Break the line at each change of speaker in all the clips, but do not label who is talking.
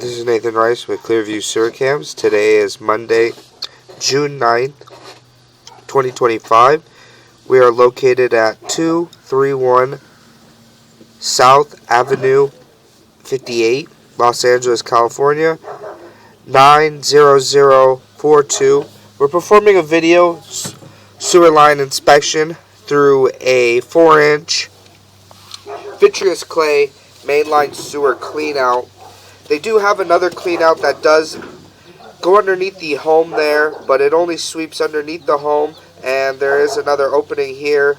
This is Nathan Rice with Clearview Sewer Cams. Today is Monday, June 9th, 2025. We are located at 231 South Avenue 58, Los Angeles, California, 90042. We're performing a video sewer line inspection through a 4-inch vitreous clay mainline sewer cleanout. They do have another cleanout that does go underneath the home there, but it only sweeps underneath the home, and there is another opening here.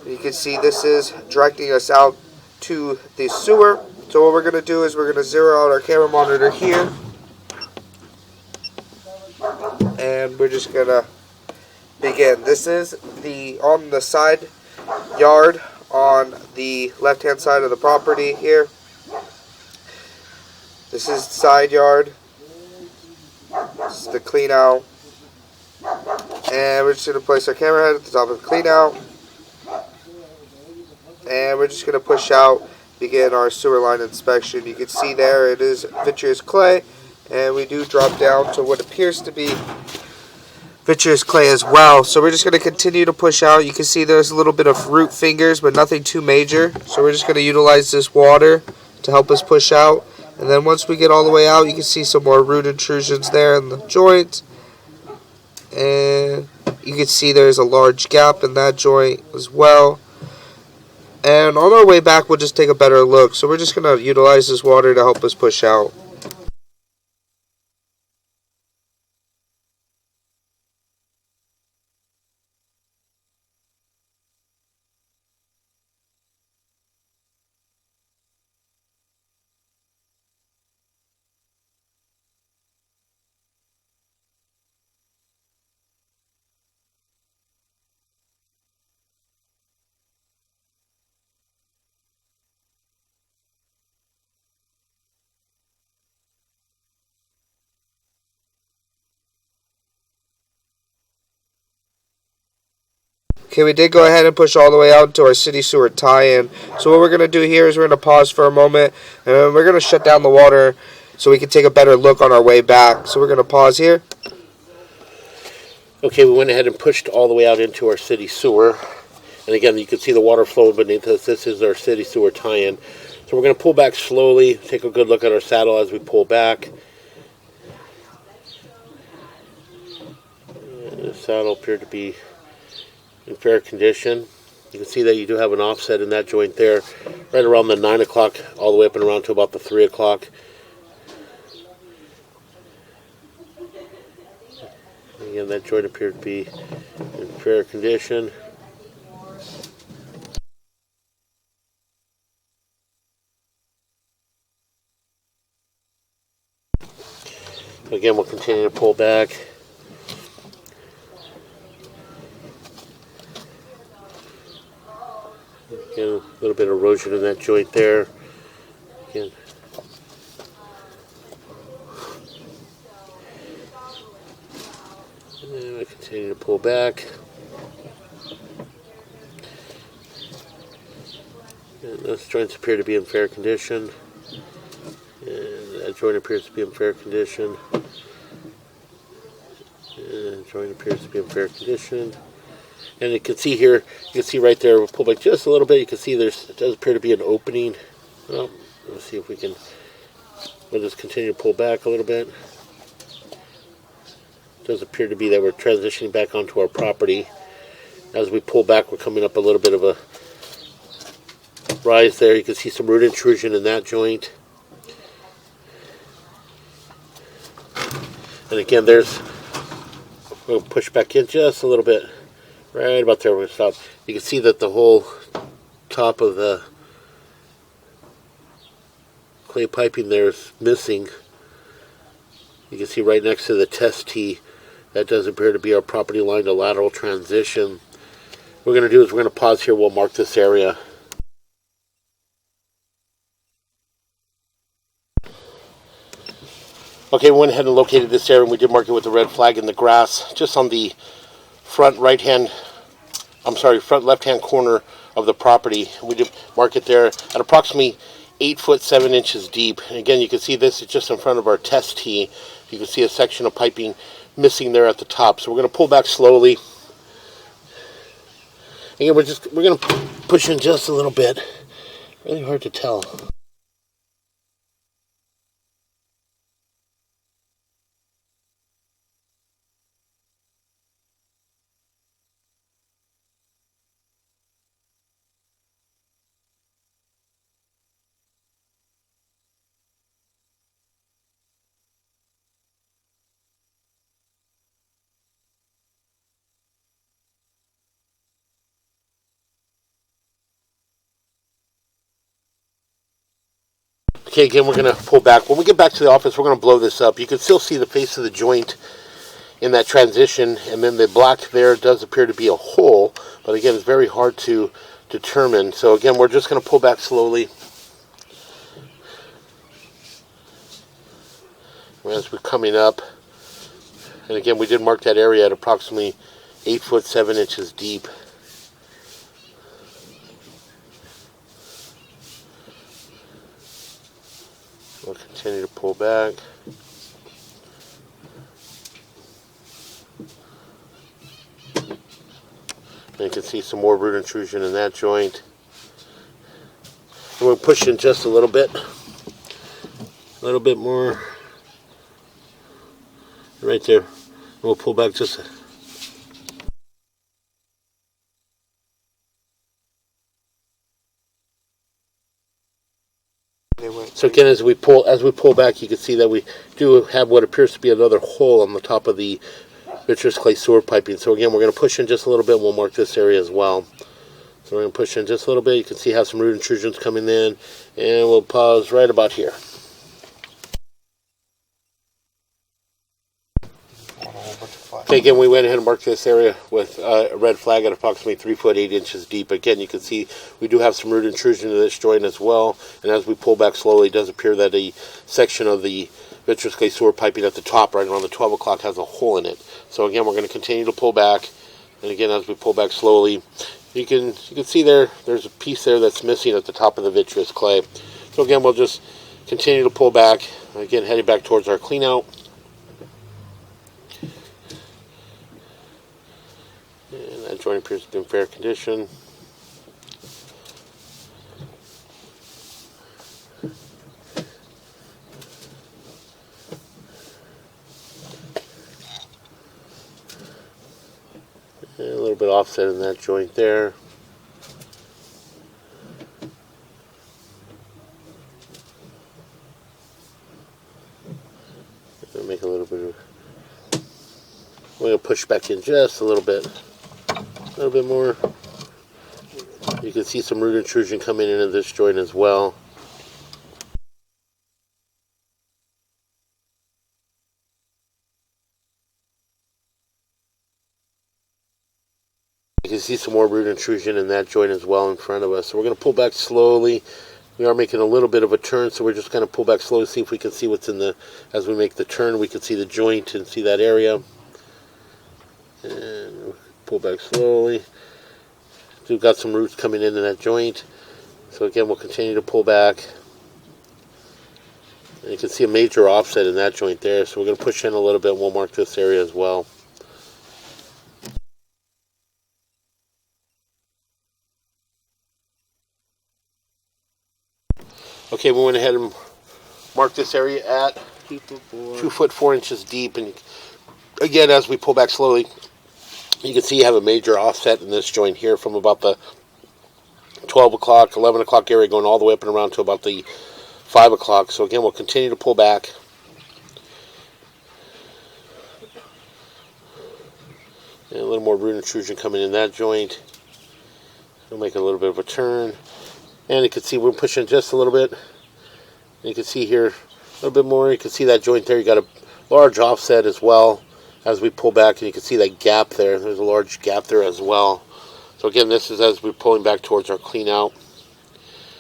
You can see this is directing us out to the sewer. So what we're going to do is we're going to zero out our camera monitor here, and we're just going to begin. This is on the side yard on the left hand side of the property here. This is the side yard. This is the clean out. And we're just going to place our camera head at the top of the clean out. And we're just going to push out, begin our sewer line inspection. You can see there it is vitreous clay. And we do drop down to what appears to be vitreous clay as well. So we're just going to continue to push out. You can see there's a little bit of root fingers, but nothing too major. So we're just going to utilize this water to help us push out. And then once we get all the way out, you can see some more root intrusions there in the joint. And you can see there's a large gap in that joint as well. And on our way back, we'll just take a better look. So we're just going to utilize this water to help us push out. Okay, we did go ahead and push all the way out to our city sewer tie-in. So what we're going to do here is we're going to pause for a moment, and we're going to shut down the water so we can take a better look on our way back. So we're going to pause here.
Okay, we went ahead and pushed all the way out into our city sewer. And again, you can see the water flowing beneath us. This is our city sewer tie-in. So we're going to pull back slowly, take a good look at our saddle as we pull back. And the saddle appeared to be in fair condition. You can see that you do have an offset in that joint there, right around the 9 o'clock, all the way up and around to about the 3 o'clock. Again, that joint appeared to be in fair condition. Again, we'll continue to pull back. Again, a little bit of erosion in that joint there. Again. And we continue to pull back. And those joints appear to be in fair condition. And that joint appears to be in fair condition. And that joint appears to be in fair condition. And you can see here, you can see right there, we'll pull back just a little bit, you can see it does appear to be an opening. Well, let's see if we can, we'll just continue to pull back a little bit. It does appear to be that we're transitioning back onto our property. As we pull back, we're coming up a little bit of a rise there. You can see some root intrusion in that joint. And again, we'll push back in just a little bit. Right about there, we're going to stop. You can see that the whole top of the clay piping there is missing. You can see right next to the test tee, that does appear to be our property line to lateral transition. What we're going to do is we're going to pause here, we'll mark this area. Okay, we went ahead and located this area, and we did mark it with the red flag in the grass, just on the front left-hand corner of the property. We did mark it there at approximately 8 foot 7 inches deep. And again, you can see this is just in front of our test tee. You can see a section of piping missing there at the top. So we're going to pull back slowly. Again, we're going to push in just a little bit. Really hard to tell. Okay, again, we're going to pull back. When we get back to the office, we're going to blow this up. You can still see the face of the joint in that transition, and then the black there does appear to be a hole, but again, it's very hard to determine. So again, we're just going to pull back slowly. As we're coming up, and again, we did mark that area at approximately 8 foot 7 inches deep. We'll continue to pull back. And you can see some more root intrusion in that joint. And we'll push in just a little bit more. Right there. And we'll pull back just So again, as we pull back, you can see that we do have what appears to be another hole on the top of the vitreous clay sewer piping. So again, we're going to push in just a little bit, and we'll mark this area as well. So we're going to push in just a little bit. You can see how some root intrusions coming in, and we'll pause right about here. Okay, again, we went ahead and marked this area with a red flag at approximately 3 foot 8 inches deep. Again, you can see we do have some root intrusion in this joint as well. And as we pull back slowly, it does appear that a section of the vitreous clay sewer piping at the top, right around the 12 o'clock, has a hole in it. So again, we're going to continue to pull back. And again, as we pull back slowly, you can see there's a piece there that's missing at the top of the vitreous clay. So again, we'll just continue to pull back. Again, heading back towards our clean out. And that joint appears to be in fair condition. And a little bit offset in that joint there. Make a little bit of. We're going to push back in just a little bit more. You can see some root intrusion coming into this joint as well. You can see some more root intrusion in that joint as well in front of us. So we're going to pull back slowly. We are making a little bit of a turn, so we're just going to pull back slowly, see if we can see what's in the, as we make the turn, we can see the joint and see that area. And pull back slowly. We've got some roots coming into that joint. So again, we'll continue to pull back. And you can see a major offset in that joint there. So we're going to push in a little bit and we'll mark this area as well. Okay, we went ahead and marked this area at 2 foot 4 inches deep. And again, as we pull back slowly, you can see you have a major offset in this joint here from about the 12 o'clock, 11 o'clock area going all the way up and around to about the 5 o'clock. So again, we'll continue to pull back. And a little more root intrusion coming in that joint. We'll make a little bit of a turn. And you can see we're pushing just a little bit. And you can see here a little bit more. You can see that joint there. You got a large offset as well as we pull back. And you can see that gap there. There's a large gap there as well. So again, this is as we're pulling back towards our clean out.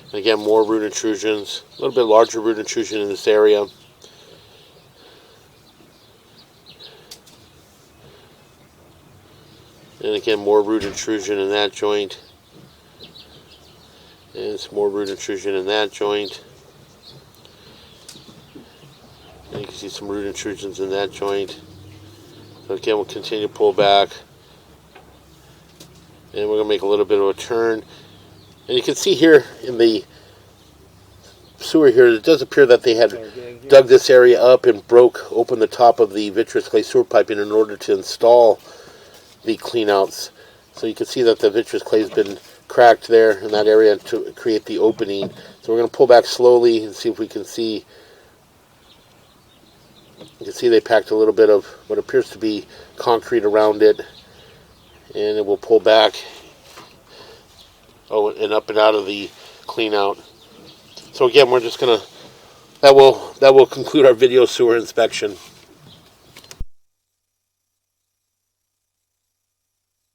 And again, more root intrusions. A little bit larger root intrusion in this area. And again, more root intrusion in that joint. And some more root intrusion in that joint. You can see some root intrusions in that joint. So again, we'll continue to pull back. And we're going to make a little bit of a turn. And you can see here in the sewer here, it does appear that they had dug this area up and broke open the top of the vitreous clay sewer piping in order to install the cleanouts. So you can see that the vitreous clay has been cracked there in that area to create the opening. So we're going to pull back slowly and see if we can see. You can see they packed a little bit of what appears to be concrete around it, and it will pull back and up and out of the clean out. So again, we're just gonna that will conclude our video sewer inspection.